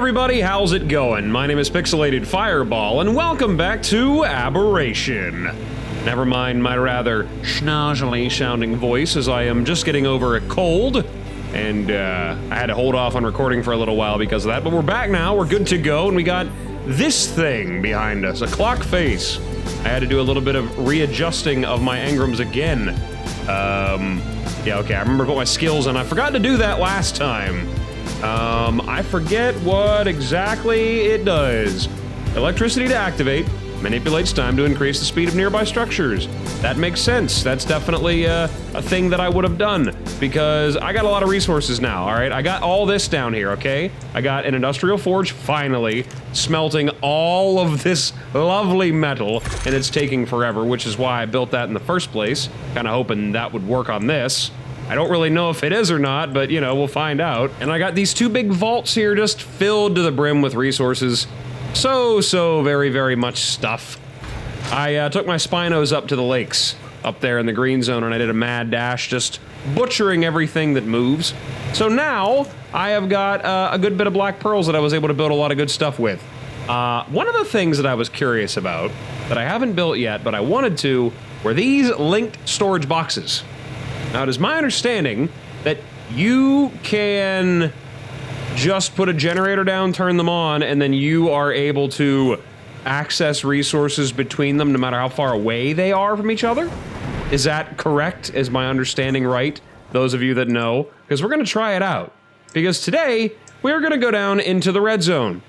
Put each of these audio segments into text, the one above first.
everybody, how's it going? My name is Pixelated Fireball, and welcome back to Aberration. Never mind my rather schnozzly sounding voice, as I am just getting over a cold, and I had to hold off on recording for a little while because of that, but we're back now, we're good to go, and we got this thing behind us, a clock face. I had to do a little bit of readjusting of my engrams again. Yeah, okay, I remember to put my skills on. I forgot to do that last time. I forget what exactly it does. Electricity to activate, manipulates time to increase the speed of nearby structures. That makes sense. That's definitely a thing that I would have done, because I got a lot of resources now, all right? I got all this down here, okay? I got an industrial forge, finally, smelting all of this lovely metal, and it's taking forever, which is why I built that in the first place, kind of hoping that would work on this. I don't really know if it is or not, but, you know, we'll find out. And I got these two big vaults here just filled to the brim with resources. So very, very much stuff. I took my Spinos up to the lakes, up there in the green zone, and I did a mad dash, just butchering everything that moves. So now, I have got a good bit of black pearls that I was able to build a lot of good stuff with. One of the things that I was curious about, that I haven't built yet, but I wanted to, were these linked storage boxes. Now, it is my understanding that you can just put a generator down, turn them on, and then you are able to access resources between them no matter how far away they are from each other. Is that correct? Is my understanding right? Those of you that know, because we're going to try it out. Because today, we're going to go down into the red zone,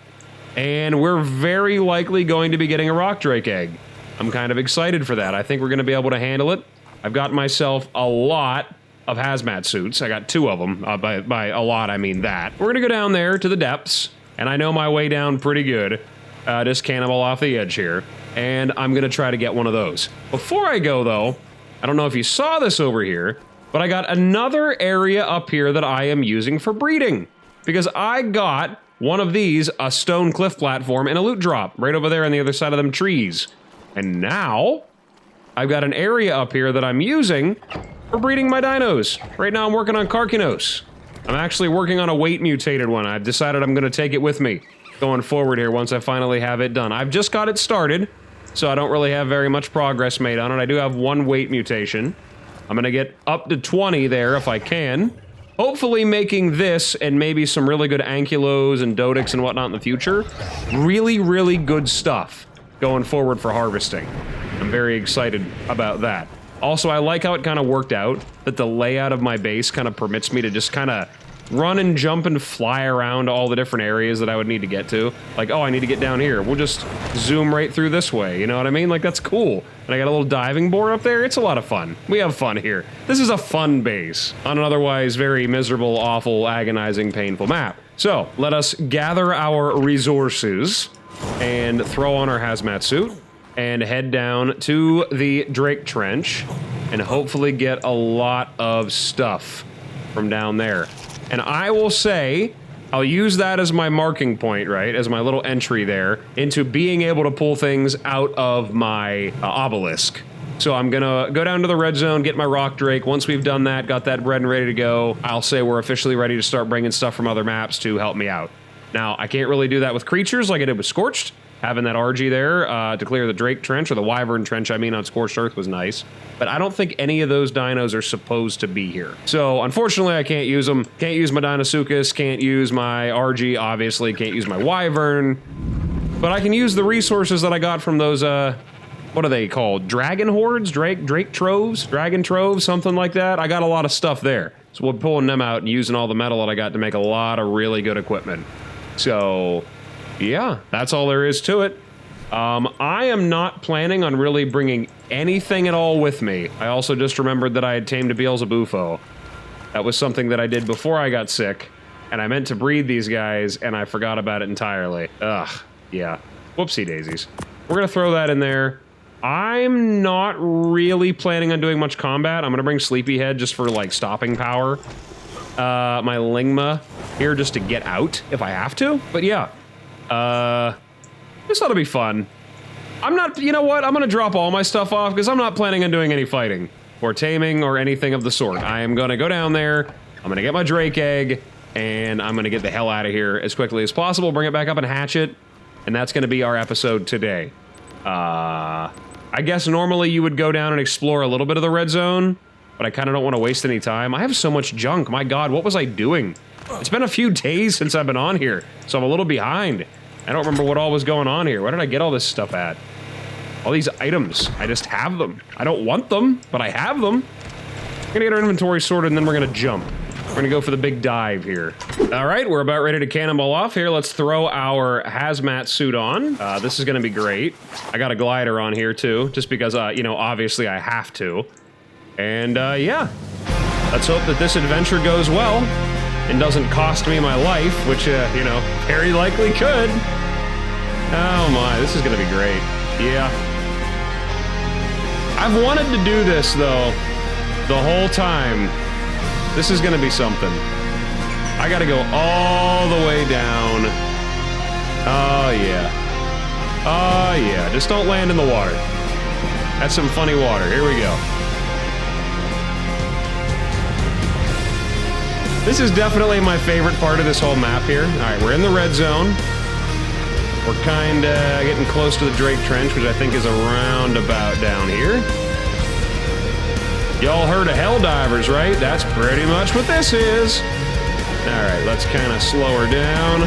and we're very likely going to be getting a rock drake egg. I'm kind of excited for that. I think we're going to be able to handle it. I've got myself a lot of hazmat suits. I got 2 of them. By a lot, I mean that. We're gonna go down there to the depths, and I know my way down pretty good. Just cannibal off the edge here, and I'm gonna try to get one of those. Before I go, though, I don't know if you saw this over here, but I got another area up here that I am using for breeding, because I got one of these, a stone cliff platform, and a loot drop right over there on the other side of them trees. And now I've got an area up here that I'm using for breeding my dinos. Right now I'm working on Carcinos. I'm actually working on a weight mutated one. I've decided I'm gonna take it with me going forward here once I finally have it done. I've just got it started, so I don't really have very much progress made on it. I do have 1 weight mutation. I'm gonna get up to 20 there if I can. Hopefully making this and maybe some really good ankylos and dodix and whatnot in the future. Really, really good stuff going forward for harvesting. I'm very excited about that. Also, I like how it kind of worked out, that the layout of my base kind of permits me to just kind of run and jump and fly around all the different areas that I would need to get to. Like, oh, I need to get down here. We'll just zoom right through this way, you know what I mean? Like, that's cool. And I got a little diving board up there. It's a lot of fun. We have fun here. This is a fun base on an otherwise very miserable, awful, agonizing, painful map. So, let us gather our resources and throw on our hazmat suit and head down to the Drake Trench and hopefully get a lot of stuff from down there. And I will say, I'll use that as my marking point, right, as my little entry there into being able to pull things out of my obelisk. So I'm gonna go down to the red zone, get my rock drake. Once we've done that, got that bred and ready to go, I'll say we're officially ready to start bringing stuff from other maps to help me out. Now, I can't really do that with creatures like I did with Scorched. Having that RG there to clear the Drake Trench, or the Wyvern Trench, I mean, on Scorched Earth was nice. But I don't think any of those dinos are supposed to be here. So, unfortunately, I can't use them. Can't use my Dinosuchus, can't use my RG, obviously, can't use my Wyvern. But I can use the resources that I got from those, what are they called? Dragon Hordes? Drake Troves? Dragon Troves? Something like that? I got a lot of stuff there. So we're pulling them out and using all the metal that I got to make a lot of really good equipment. So yeah, that's all there is to it. I am not planning on really bringing anything at all with me. I also just remembered that I had tamed a Beelzebufo. That was something that I did before I got sick, and I meant to breed these guys, and I forgot about it entirely. Ugh, yeah. Whoopsie daisies. We're gonna throw that in there. I'm not really planning on doing much combat. I'm gonna bring Sleepyhead just for, like, stopping power. My Lingma here just to get out if I have to, but yeah. This ought to be fun. I'm not, you know what? I'm gonna drop all my stuff off because I'm not planning on doing any fighting or taming or anything of the sort. I am gonna go down there, I'm gonna get my Drake egg, and I'm gonna get the hell out of here as quickly as possible, bring it back up and hatch it, and that's gonna be our episode today. I guess normally you would go down and explore a little bit of the red zone, but I kind of don't want to waste any time. I have so much junk. My God, what was I doing? It's been a few days since I've been on here, so I'm a little behind. I don't remember what all was going on here. Where did I get all this stuff at? All these items. I just have them. I don't want them, but I have them. We're gonna get our inventory sorted, and then we're gonna jump. We're gonna go for the big dive here. All right, we're about ready to cannonball off here. Let's throw our hazmat suit on. This is gonna be great. I got a glider on here too, just because, you know, obviously I have to. And yeah, let's hope that this adventure goes well and doesn't cost me my life, which, you know, very likely could. Oh my, this is gonna be great. Yeah. I've wanted to do this, though, the whole time. This is gonna be something. I gotta go all the way down. Oh, yeah. Oh, yeah. Just don't land in the water. That's some funny water. Here we go. This is definitely my favorite part of this whole map here. All right, we're in the red zone. We're kind of getting close to the Drake Trench, which I think is around about down here. Y'all heard of hell divers, right? That's pretty much what this is. All right, let's kind of slow her down.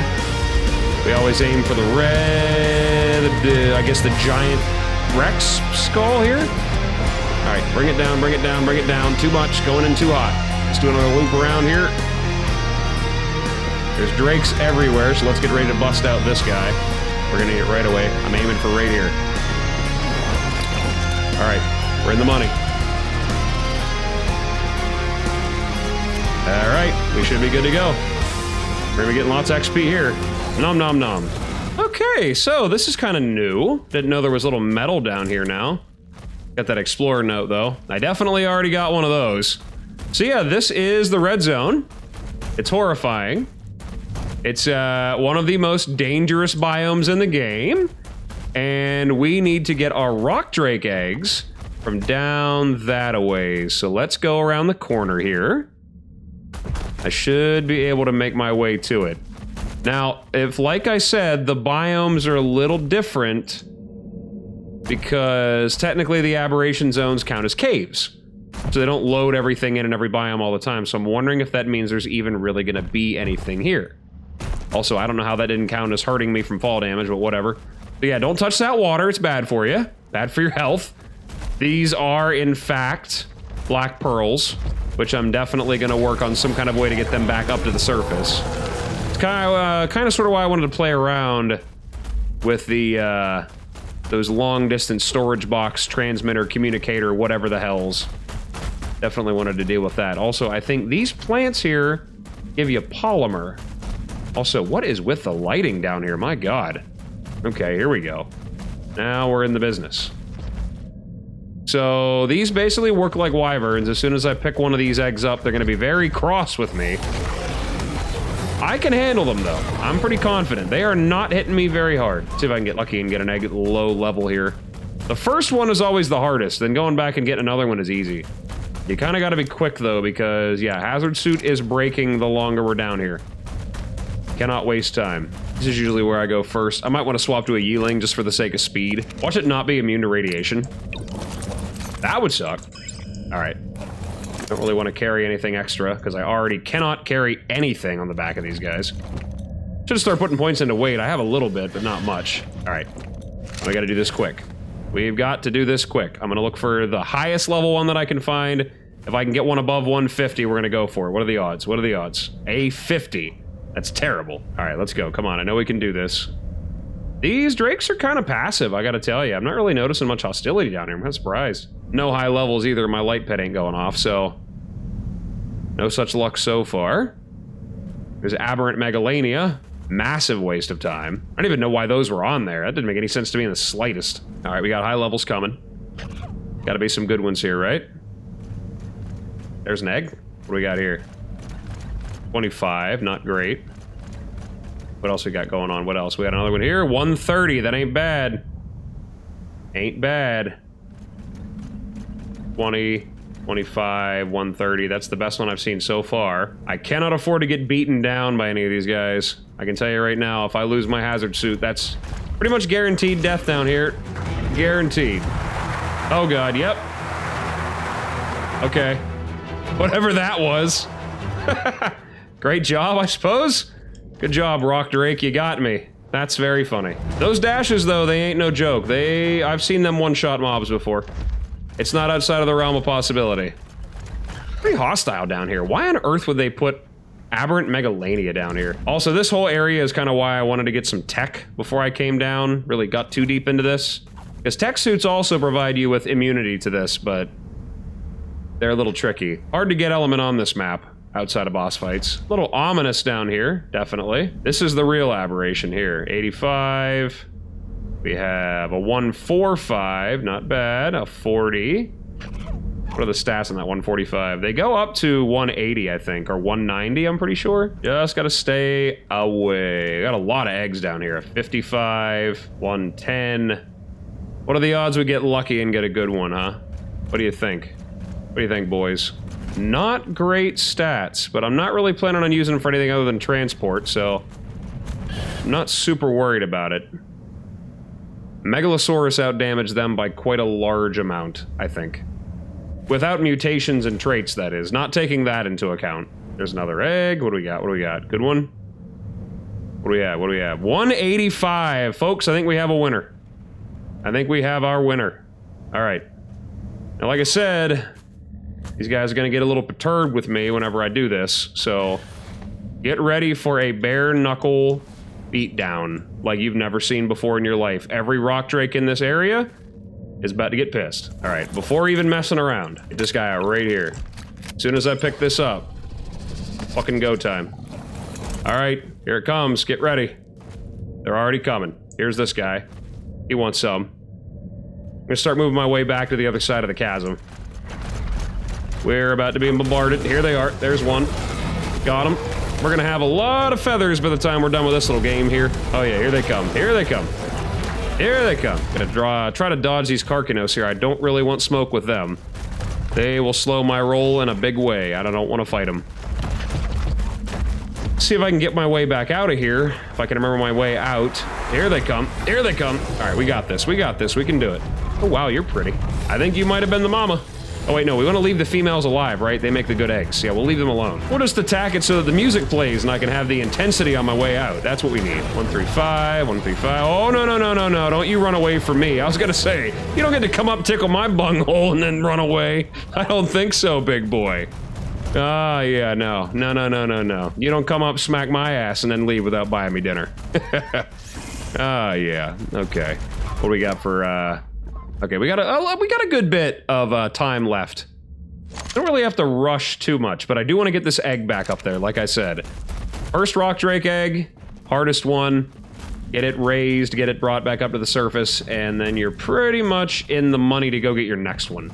We always aim for the red, I guess the giant Rex skull here. All right, bring it down, bring it down, bring it down. Too much, going in too hot. Let's do another loop around here. There's drakes everywhere, so let's get ready to bust out this guy. We're gonna get right away. I'm aiming for right here. All right, we're in the money. All right, we should be good to go. We're gonna be getting lots of XP here. Nom nom nom. Okay, so this is kind of new. Didn't know there was a little metal down here now. Got that explorer note though. I definitely already got one of those. So yeah, this is the red zone. It's horrifying. It's one of the most dangerous biomes in the game. And we need to get our rock drake eggs from down that a ways. So let's go around the corner here. I should be able to make my way to it. Now, if, like I said, the biomes are a little different because technically the aberration zones count as caves. So they don't load everything in every biome all the time. So I'm wondering if that means there's even really going to be anything here. Also, I don't know how that didn't count as hurting me from fall damage, but whatever. But yeah, don't touch that water. It's bad for you. Bad for your health. These are, in fact, black pearls, which I'm definitely going to work on some kind of way to get them back up to the surface. It's kind of sort of why I wanted to play around with the those long-distance storage box, transmitter, communicator, whatever the hells. Definitely wanted to deal with that. Also, I think these plants here give you polymer. Also, what is with the lighting down here? My God. Okay, here we go. Now we're in the business. So these basically work like wyverns. As soon as I pick one of these eggs up, they're going to be very cross with me. I can handle them, though. I'm pretty confident. They are not hitting me very hard. Let's see if I can get lucky and get an egg at low level here. The first one is always the hardest. Then going back and getting another one is easy. You kind of got to be quick, though, because, yeah, hazard suit is breaking the longer we're down here. Cannot waste time. This is usually where I go first. I might want to swap to a yeeling just for the sake of speed. Watch it not be immune to radiation. That would suck. All right. Don't really want to carry anything extra because I already cannot carry anything on the back of these guys. Should start putting points into weight. I have a little bit, but not much. All right. I got to do this quick. We've got to do this quick. I'm going to look for the highest level one that I can find. If I can get one above 150, we're going to go for it. What are the odds? What are the odds? A 50. That's terrible. All right, let's go. Come on, I know we can do this. These drakes are kind of passive, I gotta tell you. I'm not really noticing much hostility down here. I'm kind of surprised. No high levels either. My light pet ain't going off, so... no such luck so far. There's Aberrant Megalania. Massive waste of time. I don't even know why those were on there. That didn't make any sense to me in the slightest. All right, we got high levels coming. Gotta be some good ones here, right? There's an egg. What do we got here? 25, not great. What else we got going on? What else? We got another one here. 130, that ain't bad. Ain't bad. 20, 25, 130. That's the best one I've seen so far. I cannot afford to get beaten down by any of these guys. I can tell you right now, if I lose my hazard suit, that's pretty much guaranteed death down here. Guaranteed. Oh god, yep. Okay. Whatever that was. Great job, I suppose? Good job, Rock Drake, you got me. That's very funny. Those dashes, though, they ain't no joke. I've seen them one-shot mobs before. It's not outside of the realm of possibility. Pretty hostile down here. Why on earth would they put Aberrant Megalania down here? Also, this whole area is kind of why I wanted to get some tech before I came down. Really got too deep into this. Because tech suits also provide you with immunity to this, but they're a little tricky. Hard to get element on this map outside of boss fights. A little ominous down here, definitely. This is the real aberration here. 85. We have a 145, not bad. A 40. What are the stats on that 145? They go up to 180, I think, or 190, I'm pretty sure. Just gotta stay away. Got a lot of eggs down here. 55, 110. What are the odds we get lucky and get a good one, huh? What do you think? What do you think, boys? Not great stats, but I'm not really planning on using them for anything other than transport, so I'm not super worried about it. Megaloceros outdamaged them by quite a large amount, I think. Without mutations and traits, that is. Not taking that into account. There's another egg. What do we got? What do we got? Good one? What do we have? What do we have? 185. Folks, I think we have a winner. I think we have our winner. All right. Now, like I said, these guys are going to get a little perturbed with me whenever I do this, so get ready for a bare knuckle beatdown like you've never seen before in your life. Every rock drake in this area is about to get pissed. All right, before even messing around, get this guy out right here. As soon as I pick this up, fucking go time. All right, here it comes. Get ready. They're already coming. Here's this guy. He wants some. I'm gonna start moving my way back to the other side of the chasm. We're about to be bombarded. Here they are. There's one. Got them. We're gonna have a lot of feathers by the time we're done with this little game here. Oh yeah, here they come. Here they come. Here they come. Gonna try to dodge these Carcanos here. I don't really want smoke with them. They will slow my roll in a big way. I don't want to fight them. See if I can get my way back out of here. If I can remember my way out. Here they come. Here they come. All right, we got this. We got this. We can do it. Oh, wow, you're pretty. I think you might have been the mama. Oh, wait, no, we want to leave the females alive, right? They make the good eggs. Yeah, we'll leave them alone. We'll just attack it so that the music plays and I can have the intensity on my way out. That's what we need. 135, 135. Oh, no, no, no, no, no. Don't you run away from me. I was going to say, you don't get to come up, tickle my bunghole, and then run away. I don't think so, big boy. Ah, yeah, no. No, no, no, no, no. You don't come up, smack my ass, and then leave without buying me dinner. Ah, yeah. Okay. What do we got for, okay, we got a good bit of time left. Don't really have to rush too much, but I do want to get this egg back up there, like I said. First rock drake egg, hardest one. Get it raised, get it brought back up to the surface, and then you're pretty much in the money to go get your next one.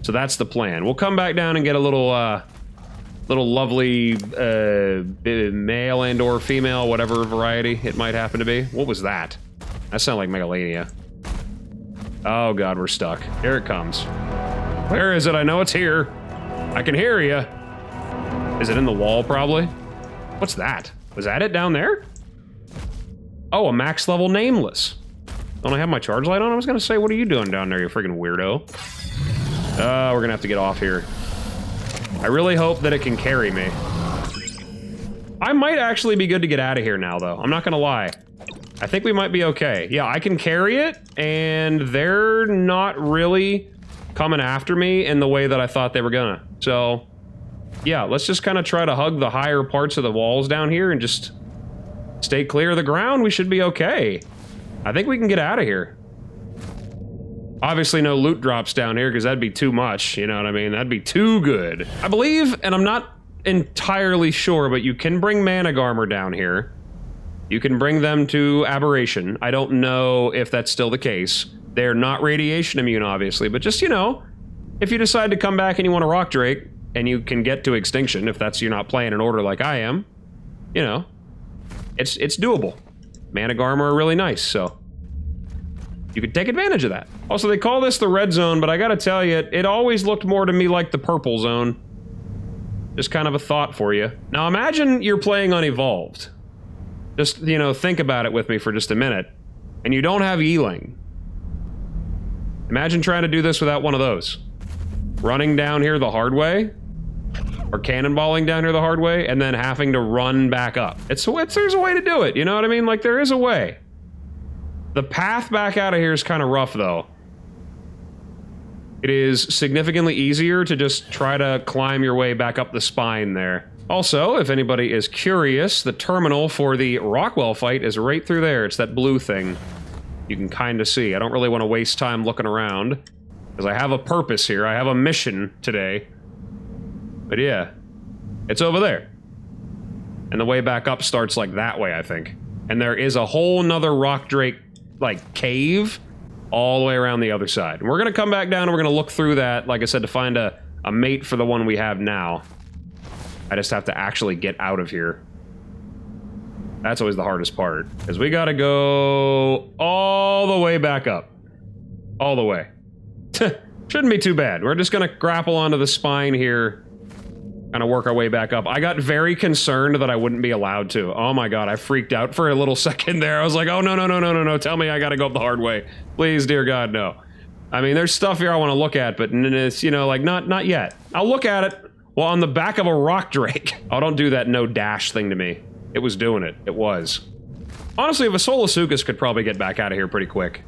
So that's the plan. We'll come back down and get a little lovely male and or female, whatever variety it might happen to be. What was that? That sounded like Megalania. Oh god, we're stuck. Here it comes. Where is it? I know it's here. I can hear you. Is it in the wall, probably? What's that? Was that it down there? Oh, a max level nameless. Don't I have my charge light on? I was gonna say, what are you doing down there, you freaking weirdo? We're gonna have to get off here. I really hope that it can carry me. I might actually be good to get out of here now, though. I'm not gonna lie. I think we might be okay. Yeah, I can carry it, and they're not really coming after me in the way that I thought they were gonna. So, yeah, let's just kind of try to hug the higher parts of the walls down here and just stay clear of the ground. We should be okay. I think we can get out of here. Obviously no loot drops down here, because that'd be too much, you know what I mean? That'd be too good. I believe, and I'm not entirely sure, but you can bring Managarmr down here. You can bring them to Aberration. I don't know if that's still the case. They're not radiation immune, obviously, but just, you know, if you decide to come back and you want a rock drake, and you can get to extinction, if that's you're not playing in order like I am, you know, it's doable. Managarmr are really nice, so. you could take advantage of that. Also, they call this the red zone, but I gotta tell you, it always looked more to me like the purple zone. Just kind of a thought for you. Now imagine you're playing on Evolved. Just, you know, think about it with me for just a minute. And you don't have Eling. Imagine trying to do this without one of those. Running down here the hard way, or cannonballing down here the hard way, and then having to run back up. There's a way to do it, you know what I mean? Like, there is a way. The path back out of here is kind of rough, though. It is significantly easier to just try to climb your way back up the spine there. Also, if anybody is curious, the terminal for the Rockwell fight is right through there. It's that blue thing you can kind of see. I don't really want to waste time looking around, because I have a purpose here. I have a mission today. But yeah, it's over there. And the way back up starts like that way, I think. And there is a whole nother rock drake, like, cave all the way around the other side. And we're gonna come back down and we're gonna look through that, like I said, to find a mate for the one we have now. I just have to actually get out of here. That's always the hardest part, because we gotta go all the way back up. All the way. Shouldn't be too bad. We're just gonna grapple onto the spine here, kind of work our way back up. I got very concerned that I wouldn't be allowed to. Oh my god, I freaked out for a little second there. I was like, oh no, no, no, no, no, no, tell me I gotta go up the hard way. Please, dear god, no. I mean, there's stuff here I want to look at, but it's, you know, like, not yet. I'll look at it while on the back of a rock drake. Oh, don't do that no dash thing to me. It was doing it. It was. Honestly, if a Solosuchus could probably get back out of here pretty quick.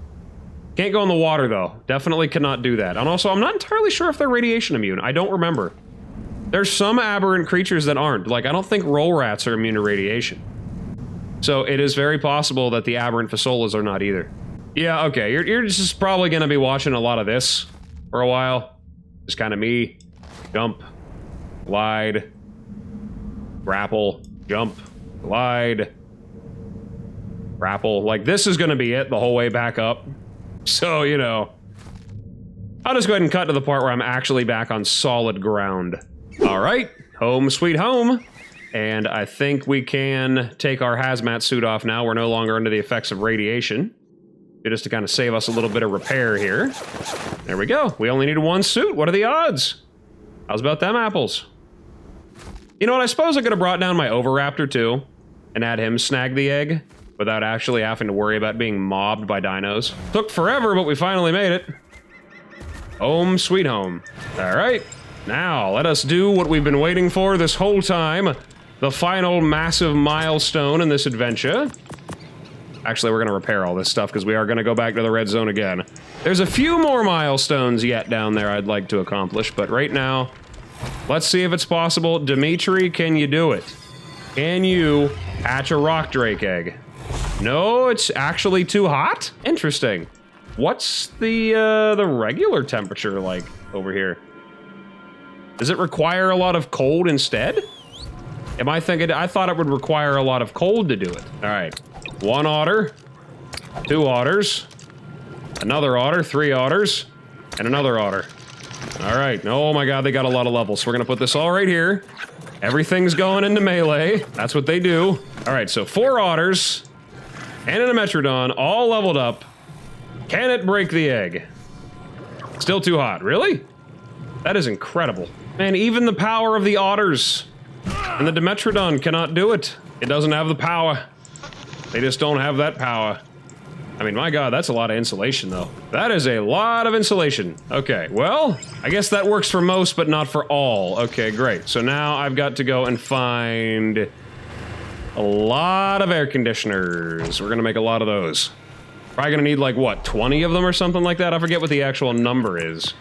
Can't go in the water, though. Definitely cannot do that. And also, I'm not entirely sure if they're radiation immune. I don't remember. There's some aberrant creatures that aren't. Like, I don't think roll rats are immune to radiation. So it is very possible that the aberrant Fasolas are not either. Yeah, okay. You're just probably going to be watching a lot of this for a while. Just kind of me. Jump. Glide. Grapple. Jump. Glide. Grapple. Like, this is going to be it the whole way back up. So, you know. I'll just go ahead and cut to the part where I'm actually back on solid ground. Alright, home sweet home. And I think we can take our hazmat suit off now. We're no longer under the effects of radiation. Just to kind of save us a little bit of repair here. There we go. We only need one suit. What are the odds? How's about them apples? You know what, I suppose I could have brought down my Oviraptor too, and had him snag the egg, without actually having to worry about being mobbed by dinos. Took forever, but we finally made it. Home sweet home. Alright. Now, let us do what we've been waiting for this whole time. The final massive milestone in this adventure. Actually, we're going to repair all this stuff because we are going to go back to the red zone again. There's a few more milestones yet down there I'd like to accomplish, but right now, let's see if it's possible. Dimitri, can you do it? Can you hatch a rock drake egg? No, it's actually too hot? Interesting. What's the regular temperature like over here? Does it require a lot of cold instead? Am I thinking? I thought it would require a lot of cold to do it. All right. 1 otter, 2 otters, another otter, 3 otters, and another otter. All right. Oh my god, they got a lot of levels. We're gonna put this all right here. Everything's going into melee. That's what they do. All right, so 4 otters and an Dimetrodon, all leveled up. Can it break the egg? Still too hot. Really? That is incredible. Man, even the power of the otters and the Dimetrodon cannot do it. It doesn't have the power. They just don't have that power. I mean, my god, that's a lot of insulation, though. That is a lot of insulation. Okay, well, I guess that works for most, but not for all. Okay, great. So now I've got to go and find a lot of air conditioners. We're gonna make a lot of those. Probably gonna need, like, what, 20 of them or something like that? I forget what the actual number is.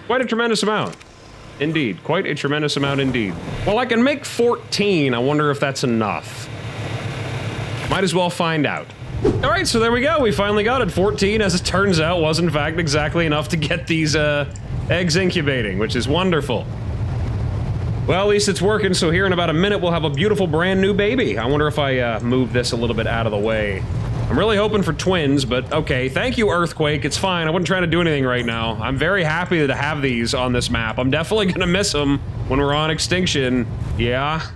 Quite a tremendous amount. Indeed, quite a tremendous amount indeed. Well, I can make 14. I wonder if that's enough. Might as well find out. All right, so there we go. We finally got it. 14, as it turns out, was in fact exactly enough to get these eggs incubating, which is wonderful. Well, at least it's working, so here in about a minute, we'll have a beautiful brand new baby. I wonder if I move this a little bit out of the way. I'm really hoping for twins, but okay. Thank you, Earthquake. It's fine. I wasn't trying to do anything right now. I'm very happy to have these on this map. I'm definitely gonna miss them when we're on Extinction. Yeah.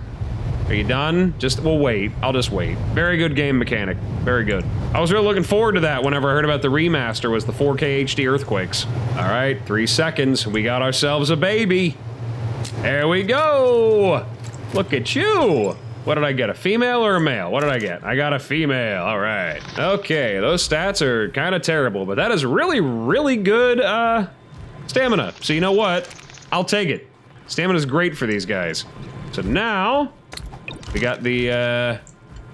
Are you done? We'll wait. I'll just wait. Very good game mechanic. Very good. I was really looking forward to that whenever I heard about the remaster was the 4K HD earthquakes. All right, 3 seconds. We got ourselves a baby. There we go. Look at you. What did I get, a female or a male? What did I get? I got a female, all right. Okay, those stats are kind of terrible, but that is really, really good stamina. So you know what? I'll take it. Stamina's great for these guys. So now, we got the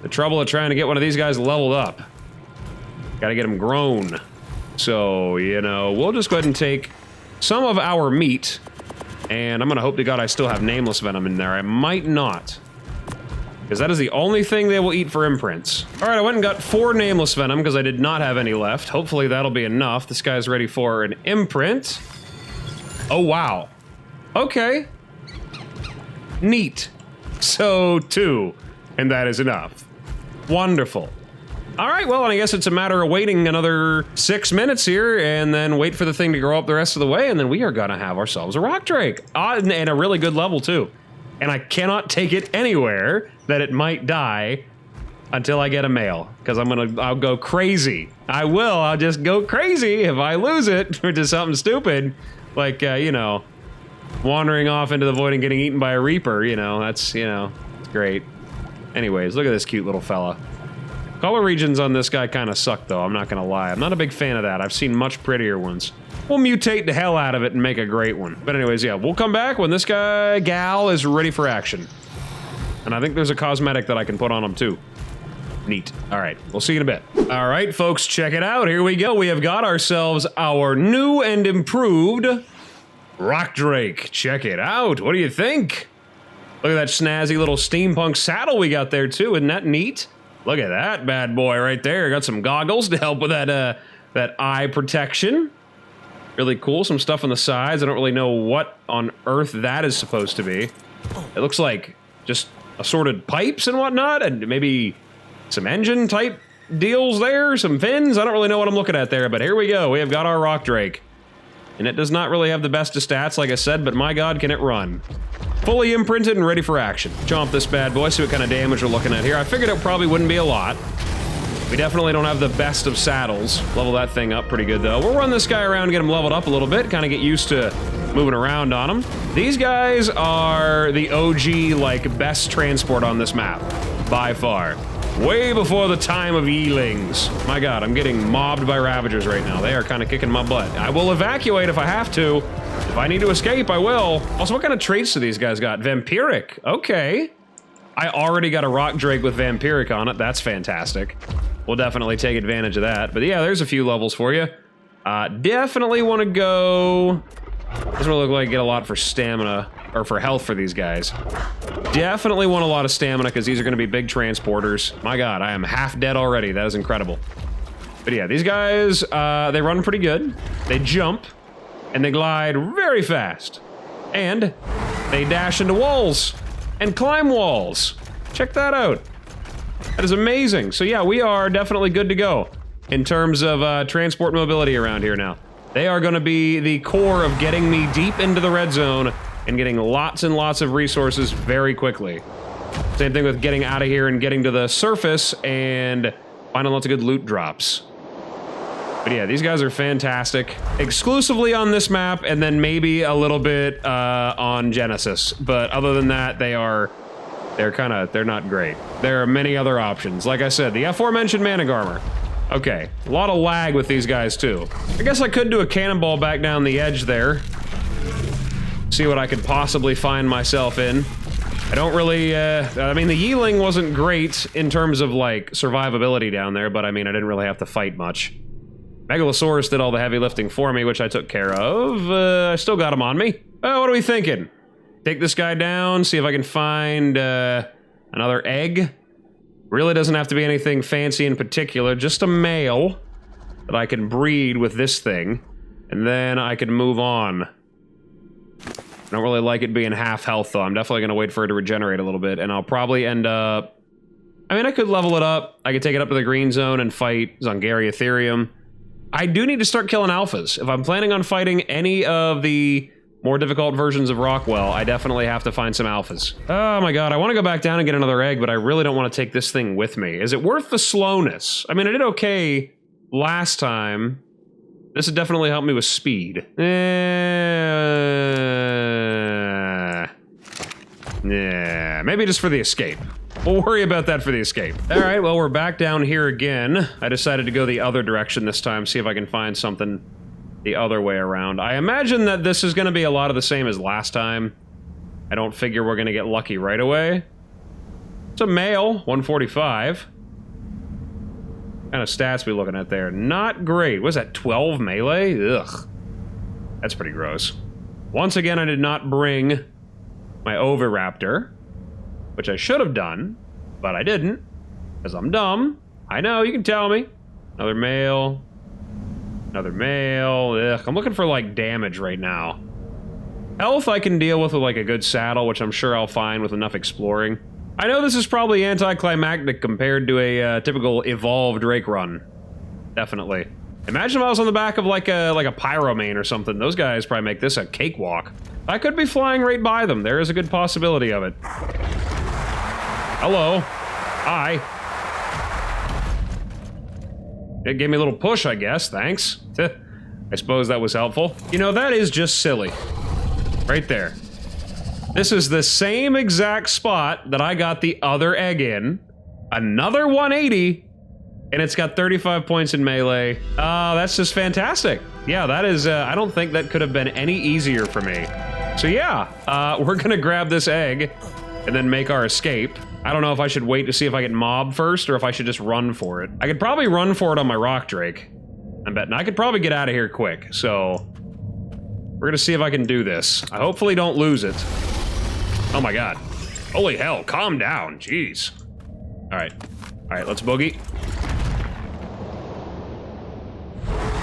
trouble of trying to get one of these guys leveled up. Gotta get them grown. So, you know, we'll just go ahead and take some of our meat, and I'm gonna hope to God I still have nameless venom in there. I might not, because that is the only thing they will eat for imprints. All right, I went and got 4 nameless venom because I did not have any left. Hopefully that'll be enough. This guy's ready for an imprint. Oh, wow. Okay. Neat. So 2, and that is enough. Wonderful. All right, well, and I guess it's a matter of waiting another 6 minutes here and then wait for the thing to grow up the rest of the way, and then we are gonna have ourselves a rock drake. And a really good level too. And I cannot take it anywhere that it might die until I get a male, because I'll go crazy. I'll just go crazy if I lose it to something stupid, like, you know, wandering off into the void and getting eaten by a reaper, you know, it's great. Anyways, look at this cute little fella. Color regions on this guy kind of suck, though, I'm not gonna lie. I'm not a big fan of that. I've seen much prettier ones. We'll mutate the hell out of it and make a great one. But anyways, yeah, we'll come back when this gal is ready for action. And I think there's a cosmetic that I can put on him, too. Neat. All right, we'll see you in a bit. All right, folks, check it out. Here we go. We have got ourselves our new and improved rock drake. Check it out. What do you think? Look at that snazzy little steampunk saddle we got there, too. Isn't that neat? Look at that bad boy right there. Got some goggles to help with that eye protection. Really cool. Some stuff on the sides. I don't really know what on earth that is supposed to be. It looks like just assorted pipes and whatnot, and maybe some engine type deals there, some fins. I don't really know what I'm looking at there, but here we go. We have got our rock drake. And it does not really have the best of stats, like I said, but my God, can it run. Fully imprinted and ready for action. Jump this bad boy, see what kind of damage we're looking at here. I figured it probably wouldn't be a lot. We definitely don't have the best of saddles. Level that thing up pretty good, though. We'll run this guy around and get him leveled up a little bit, kind of get used to moving around on him. These guys are the OG, like, best transport on this map, by far. Way before the time of Eelings. My God, I'm getting mobbed by Ravagers right now. They are kind of kicking my butt. I will evacuate if I have to. If I need to escape, I will. Also, what kind of traits do these guys got? Vampiric. Okay. I already got a rock drake with Vampiric on it. That's fantastic. We'll definitely take advantage of that. But yeah, there's a few levels for you. Definitely want to go... Doesn't really look like I get a lot for stamina, or for health for these guys. Definitely want a lot of stamina, because these are going to be big transporters. My God, I am half dead already. That is incredible. But yeah, these guys, they run pretty good. They jump, and they glide very fast. And they dash into walls, and climb walls. Check that out. That is amazing. So yeah, we are definitely good to go in terms of transport mobility around here now. They are going to be the core of getting me deep into the red zone and getting lots and lots of resources very quickly. Same thing with getting out of here and getting to the surface and finding lots of good loot drops. But yeah, these guys are fantastic. Exclusively on this map, and then maybe a little bit on Genesis. But other than that, they're not great. There are many other options. Like I said, the aforementioned Manigarmor. Okay, a lot of lag with these guys too. I guess I could do a cannonball back down the edge there. See what I could possibly find myself in. I don't really, I mean, the Yeeling wasn't great in terms of, like, survivability down there, but I mean, I didn't really have to fight much. Megaloceros did all the heavy lifting for me, which I took care of. I still got him on me. What are we thinking? Take this guy down, see if I can find, another egg. Really doesn't have to be anything fancy in particular, just a male that I can breed with this thing, and then I can move on. I don't really like it being half health, though. I'm definitely going to wait for it to regenerate a little bit, and I'll probably end up... I mean, I could level it up. I could take it up to the green zone and fight Dzungariotherium. I do need to start killing alphas. If I'm planning on fighting any of the more difficult versions of Rockwell, I definitely have to find some alphas. Oh my god, I want to go back down and get another egg, but I really don't want to take this thing with me. Is it worth the slowness? I mean, I did okay last time. This would definitely help me with speed. Yeah, maybe just for the escape. We'll worry about that for the escape. All right, well, we're back down here again. I decided to go the other direction this time, see if I can find something the other way around. I imagine that this is going to be a lot of the same as last time. I don't figure we're going to get lucky right away. It's a male, 145. What kind of stats we looking at there? Not great. What's that, 12 melee? Ugh. That's pretty gross. Once again, I did not bring my Oviraptor, which I should have done, but I didn't, because I'm dumb. I know, you can tell me. Another male. Another male. Ugh, I'm looking for, like, damage right now. Health I can deal with like, a good saddle, which I'm sure I'll find with enough exploring. I know this is probably anticlimactic compared to a typical evolved Drake run. Definitely. Imagine if I was on the back of, like a Pyromane or something. Those guys probably make this a cakewalk. I could be flying right by them. There is a good possibility of it. Hello. Hi. It gave me a little push, I guess. Thanks. I suppose that was helpful. You know, that is just silly. Right there. This is the same exact spot that I got the other egg in. Another 180. And it's got 35 points in melee. That's just fantastic. Yeah, that is, I don't think that could have been any easier for me. So yeah, we're gonna grab this egg and then make our escape. I don't know if I should wait to see if I get mob first or if I should just run for it. I could probably run for it on my rock drake. I'm betting I could probably get out of here quick, so we're gonna see if I can do this. I hopefully don't lose it. Oh my god. Holy hell, calm down, jeez. Alright, let's boogie.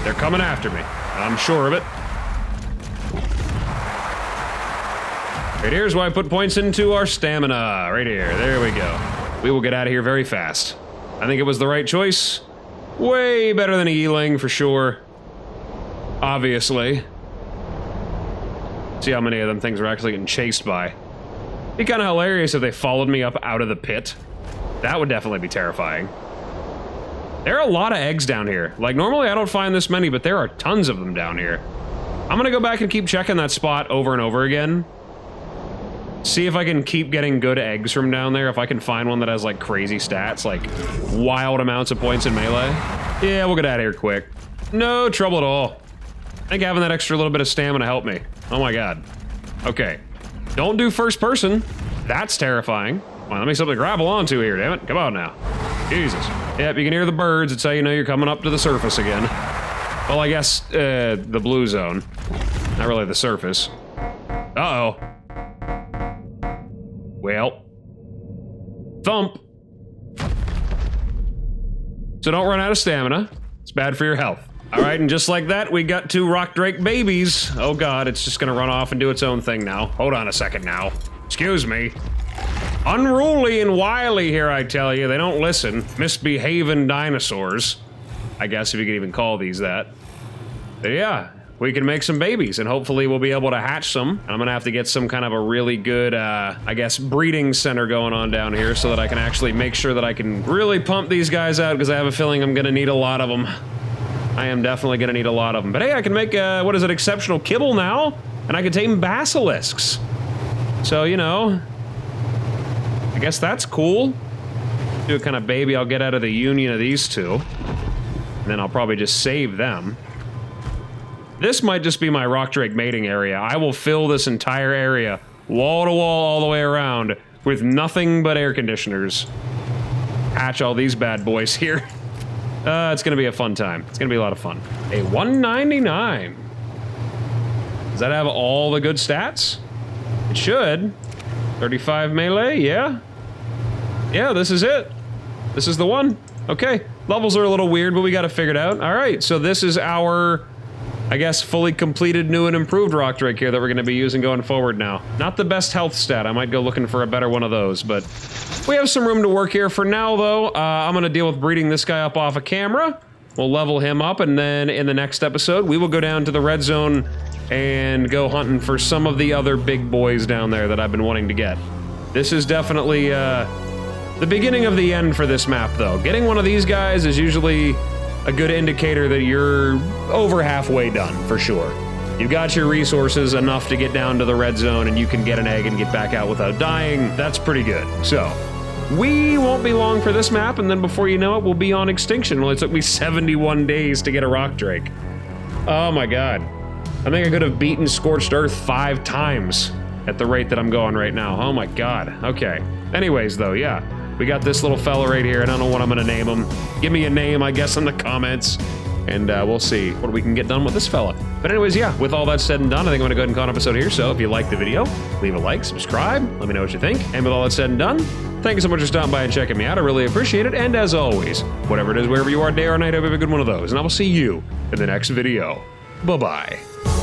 They're coming after me, I'm sure of it. Right here's why I put points into our stamina. Right here, there we go. We will get out of here very fast. I think it was the right choice. Way better than a Yeeling, for sure. Obviously. See how many of them things are actually getting chased by. It'd be kind of hilarious if they followed me up out of the pit. That would definitely be terrifying. There are a lot of eggs down here. Like, normally I don't find this many, but there are tons of them down here. I'm gonna go back and keep checking that spot over and over again. See if I can keep getting good eggs from down there, if I can find one that has, like, crazy stats, like wild amounts of points in melee. Yeah, we'll get out of here quick. No trouble at all. I think having that extra little bit of stamina helped me. Oh my god. Okay. Don't do first person. That's terrifying. Come on, let me something to grapple onto here, damn it. Come on now. Jesus. Yep, you can hear the birds. It's how you know you're coming up to the surface again. Well, I guess, the blue zone. Not really the surface. Uh-oh. Well. Thump. So don't run out of stamina. It's bad for your health. All right, and just like that, we got 2 rock drake babies. Oh god, it's just gonna run off and do its own thing now. Hold on a second now. Excuse me. Unruly and wily here, I tell you. They don't listen. Misbehaving dinosaurs. I guess if you could even call these that. But yeah, we can make some babies, and hopefully we'll be able to hatch some. And I'm gonna have to get some kind of a really good, I guess, breeding center going on down here so that I can actually make sure that I can really pump these guys out, because I have a feeling I'm gonna need a lot of them. I am definitely gonna need a lot of them. But hey, I can make, what is it, exceptional kibble now? And I can tame basilisks. So, you know, I guess that's cool. Do what kind of baby I'll get out of the union of these two. And then I'll probably just save them. This might just be my rock drake mating area. I will fill this entire area, wall to wall all the way around, with nothing but air conditioners. Hatch all these bad boys here. It's gonna be a fun time. It's gonna be a lot of fun. A 199. Does that have all the good stats? It should. 35 melee, yeah. Yeah, this is it. This is the one. Okay, levels are a little weird, but we got it figured out. All right, so this is our, I guess, fully completed, new and improved rock drake here that we're gonna be using going forward now. Not the best health stat. I might go looking for a better one of those, but we have some room to work here. For now, though, I'm gonna deal with breeding this guy up off a camera. We'll level him up, and then in the next episode, we will go down to the red zone and go hunting for some of the other big boys down there that I've been wanting to get. This is definitely the beginning of the end for this map, though. Getting one of these guys is usually a good indicator that you're over halfway done, for sure. You've got your resources enough to get down to the red zone, and you can get an egg and get back out without dying. That's pretty good. So, we won't be long for this map, and then before you know it, we'll be on extinction. Well, it took me 71 days to get a rock drake. Oh my god. I think I could have beaten Scorched Earth 5 times at the rate that I'm going right now. Oh my god. Okay. Anyways, though, yeah. We got this little fella right here. I don't know what I'm gonna name him. Give me a name, I guess, in the comments. And we'll see what we can get done with this fella. But anyways, yeah, with all that said and done, I think I'm gonna go ahead and call an episode here. So if you liked the video, leave a like, subscribe, let me know what you think. And with all that said and done, thank you so much for stopping by and checking me out. I really appreciate it. And as always, whatever it is, wherever you are, day or night, have a good one of those. And I will see you in the next video. Bye-bye.